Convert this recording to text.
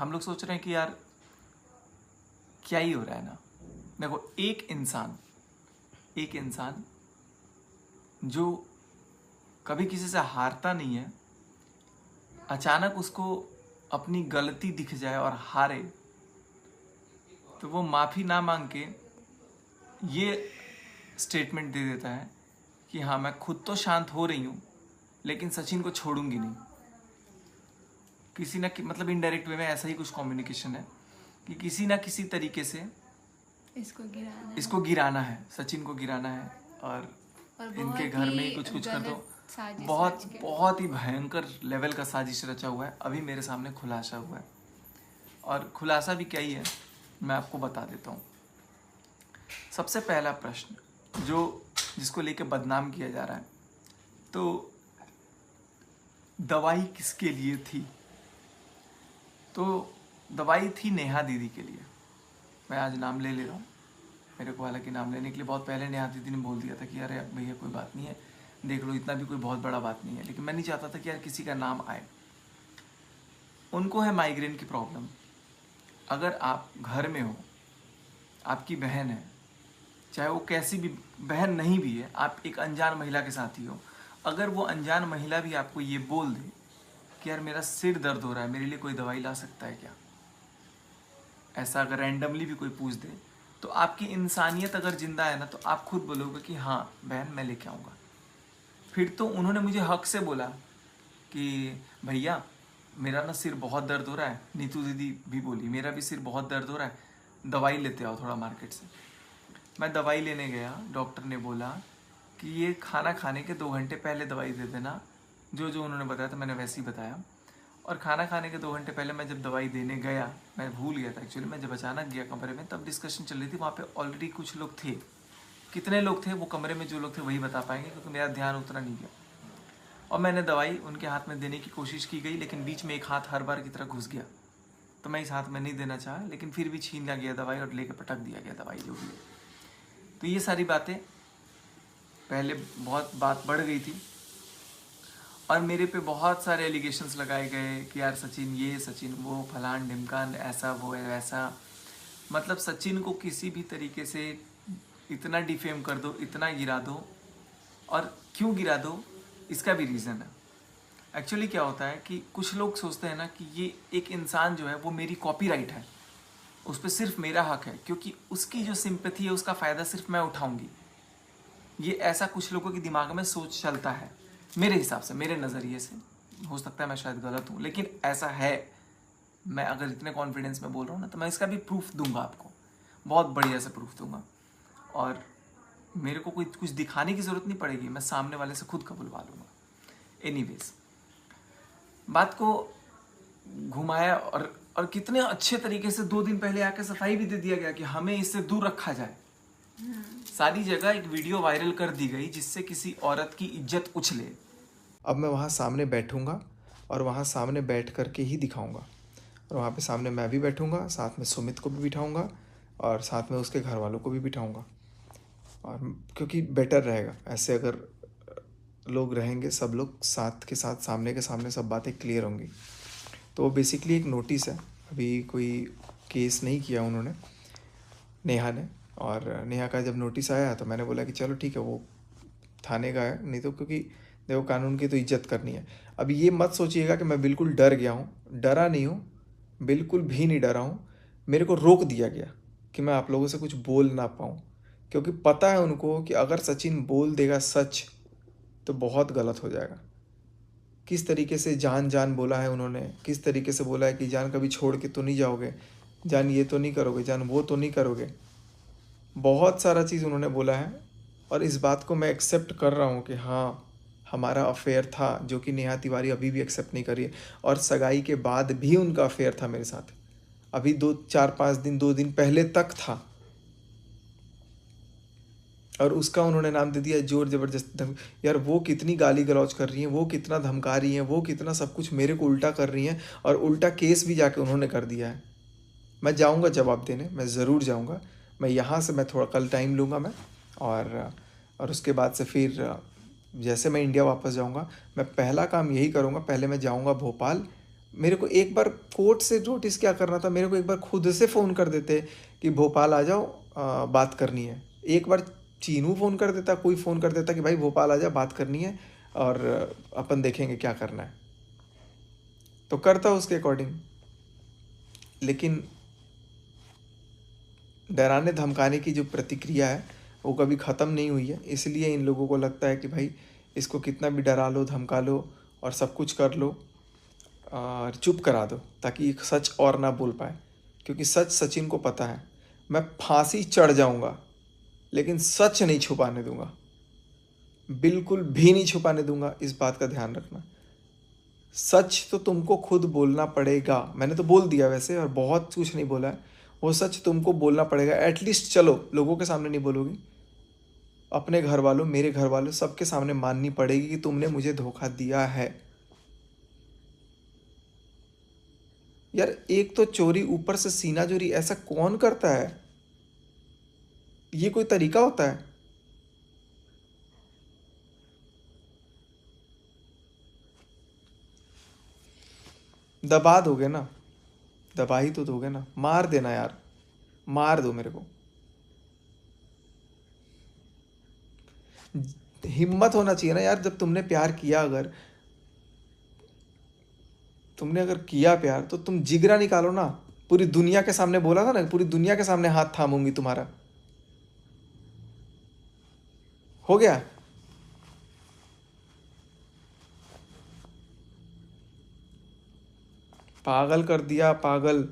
हम लोग सोच रहे हैं कि यार क्या ही हो रहा है ना। देखो, एक इंसान जो कभी किसी से हारता नहीं है, अचानक उसको अपनी गलती दिख जाए और हारे, तो वो माफ़ी ना मांग के ये स्टेटमेंट दे देता है कि हाँ, मैं खुद तो शांत हो रही हूँ लेकिन सचिन को छोड़ूंगी नहीं। किसी ना मतलब इनडायरेक्ट वे में ऐसा ही कुछ कम्युनिकेशन है कि किसी ना किसी तरीके से इसको गिराना है, सचिन को गिराना है, और इनके घर में ही कुछ कर दो। बहुत ही भयंकर लेवल का साजिश रचा हुआ है, अभी मेरे सामने खुलासा हुआ है। और खुलासा भी क्या ही है, मैं आपको बता देता हूँ। सबसे पहला प्रश्न जिसको लेके बदनाम किया जा रहा है, तो दवाई किसके लिए थी? तो दवाई थी नेहा दीदी के लिए। मैं आज नाम ले रहा हूँ, मेरे को हालांकि नाम लेने के लिए बहुत पहले नेहा दीदी ने बोल दिया था कि अरे भैया कोई बात नहीं है, देख लो, इतना भी कोई बहुत बड़ा बात नहीं है, लेकिन मैं नहीं चाहता था कि यार किसी का नाम आए। उनको है माइग्रेन की प्रॉब्लम। अगर आप घर में हो, आपकी बहन है, चाहे वो कैसी भी बहन नहीं भी है, आप एक अनजान महिला के साथ ही हो, अगर वो अनजान महिला भी आपको ये बोल दे कि यार मेरा सिर दर्द हो रहा है, मेरे लिए कोई दवाई ला सकता है क्या, ऐसा अगर रैंडमली भी कोई पूछ दे, तो आपकी इंसानियत अगर जिंदा है ना, तो आप खुद बोलोगे कि हाँ बहन मैं लेके आऊँगा। फिर तो उन्होंने मुझे हक से बोला कि भैया मेरा ना सिर बहुत दर्द हो रहा है, नीतू दीदी भी बोली मेरा भी सिर बहुत दर्द हो रहा है, दवाई लेते आओ थोड़ा मार्केट से। मैं दवाई लेने गया, डॉक्टर ने बोला कि ये खाना खाने के 2 घंटे पहले दवाई दे देना। जो उन्होंने बताया था मैंने वैसे ही बताया। और खाना खाने के 2 घंटे पहले मैं जब दवाई देने गया, मैं भूल गया था एक्चुअली, मैं जब अचानक गया कमरे में, तब डिस्कशन चल रही थी, वहाँ पे ऑलरेडी कुछ लोग थे। कितने लोग थे वो कमरे में, जो लोग थे वही बता पाएंगे, क्योंकि मेरा ध्यान उतना नहीं गया। और मैंने दवाई उनके हाथ में देने की कोशिश की गई, लेकिन बीच में एक हाथ हर बार की तरह घुस गया, तो मैं इस हाथ में नहीं देना चाहा, लेकिन फिर भी छीन लिया गया दवाई और लेके पटक दिया गया दवाई जो भी है। तो ये सारी बातें पहले बहुत बात बढ़ गई थी, और मेरे पे बहुत सारे एलिगेशंस लगाए गए कि यार सचिन ये, सचिन वो, फलान ढिमकान, ऐसा वो है वैसा। मतलब सचिन को किसी भी तरीके से इतना डिफेम कर दो, इतना गिरा दो। और क्यों गिरा दो, इसका भी रीज़न है। एक्चुअली क्या होता है कि कुछ लोग सोचते हैं ना कि ये एक इंसान जो है वो मेरी कॉपीराइट है, उस पर सिर्फ मेरा हक है, क्योंकि उसकी जो सिंपैथी है उसका फ़ायदा सिर्फ मैं उठाऊंगी। ये ऐसा कुछ लोगों के दिमाग में सोच चलता है, मेरे हिसाब से, मेरे नज़रिए से। हो सकता है मैं शायद गलत हूँ, लेकिन ऐसा है। मैं अगर इतने कॉन्फिडेंस में बोल रहा हूँ ना, तो मैं इसका भी प्रूफ दूंगा आपको, बहुत बढ़िया से प्रूफ दूंगा। और मेरे को कोई कुछ दिखाने की ज़रूरत नहीं पड़ेगी, मैं सामने वाले से खुद कबूलवा लूँगा। एनीवेज, बात को घुमाया, और कितने अच्छे तरीके से 2 दिन पहले आके सफाई भी दे दिया गया कि हमें इससे दूर रखा जाए। सारी जगह एक वीडियो वायरल कर दी गई जिससे किसी औरत की इज्जत उछले। अब मैं वहाँ सामने बैठूंगा और वहाँ सामने बैठ करके ही दिखाऊंगा, और वहाँ पे सामने मैं भी बैठूंगा, साथ में सुमित को भी बिठाऊंगा और साथ में उसके घर वालों को भी बिठाऊंगा। और क्योंकि बेटर रहेगा ऐसे, अगर लोग रहेंगे सब लोग साथ के साथ, सामने के सामने सब बातें क्लियर होंगी। तो वो बेसिकली एक नोटिस है, अभी कोई केस नहीं किया उन्होंने, नेहा ने। और नेहा का जब नोटिस आया तो मैंने बोला कि चलो ठीक है, वो थाने का है, नहीं तो क्योंकि देखो कानून की तो इज्जत करनी है। अब ये मत सोचिएगा कि मैं बिल्कुल डर गया हूँ, डरा नहीं हूँ, बिल्कुल भी नहीं डरा हूँ। मेरे को रोक दिया गया कि मैं आप लोगों से कुछ बोल ना पाऊँ, क्योंकि पता है उनको कि अगर सचिन बोल देगा सच तो बहुत गलत हो जाएगा। किस तरीके से जान जान बोला है उन्होंने, किस तरीके से बोला है कि जान कभी छोड़ के तो नहीं जाओगे, जान ये तो नहीं करोगे, जान वो तो नहीं करोगे। बहुत सारा चीज़ उन्होंने बोला है, और इस बात को मैं एक्सेप्ट कर रहा हूँ कि हाँ हमारा अफेयर था, जो कि नेहा तिवारी अभी भी एक्सेप्ट नहीं कर रही है। और सगाई के बाद भी उनका अफेयर था मेरे साथ, अभी 2 दिन पहले तक था। और उसका उन्होंने नाम दे दिया जोर ज़बरदस्त यार वो कितनी गाली गलौज कर रही हैं, वो कितना धमका रही हैं, वो कितना सब कुछ मेरे को उल्टा कर रही हैं, और उल्टा केस भी जाके उन्होंने कर दिया है। मैं जाऊंगा जवाब देने, मैं ज़रूर जाऊंगा। मैं यहाँ से मैं थोड़ा कल टाइम लूँगा मैं, और उसके बाद से फिर जैसे मैं इंडिया वापस जाऊंगा, मैं पहला काम यही करूँगा, पहले मैं जाऊँगा भोपाल, मेरे को एक बार कोर्ट से नोटिस क्या करना था, मेरे को एक बार खुद से फ़ोन कर देते कि भोपाल आ जाओ, बात करनी है। एक बार चीनू फ़ोन कर देता, कोई फ़ोन कर देता कि भाई भोपाल आ जा, बात करनी है और अपन देखेंगे क्या करना है, तो करता उसके अकॉर्डिंग। लेकिन डराने धमकाने की जो प्रतिक्रिया है वो कभी ख़त्म नहीं हुई है, इसलिए इन लोगों को लगता है कि भाई इसको कितना भी डरा लो, धमका लो और सब कुछ कर लो और चुप करा दो, ताकि ये सच और ना बोल पाए। क्योंकि सच सचिन को पता है, मैं फांसी चढ़ जाऊंगा लेकिन सच नहीं छुपाने दूंगा, बिल्कुल भी नहीं छुपाने दूंगा। इस बात का ध्यान रखना। सच तो तुमको खुद बोलना पड़ेगा। मैंने तो बोल दिया वैसे, और बहुत कुछ नहीं बोला है। वो सच तुमको बोलना पड़ेगा एटलीस्ट। चलो लोगों के सामने नहीं बोलोगी, अपने घर वालों, मेरे घर वालों, सबके सामने माननी पड़ेगी कि तुमने मुझे धोखा दिया है। यार एक तो चोरी, ऊपर से सीना चोरी, ऐसा कौन करता है? ये कोई तरीका होता है? दबा दोगे ना, दबा ही तो दोगे ना, मार देना यार, मार दो मेरे को। हिम्मत होना चाहिए ना यार, जब तुमने प्यार किया, अगर तुमने अगर किया प्यार तो तुम जिगरा निकालो ना। पूरी दुनिया के सामने बोला था ना, पूरी दुनिया के सामने हाथ थामूंगी तुम्हारा। हो गया। पागल कर दिया, पागल।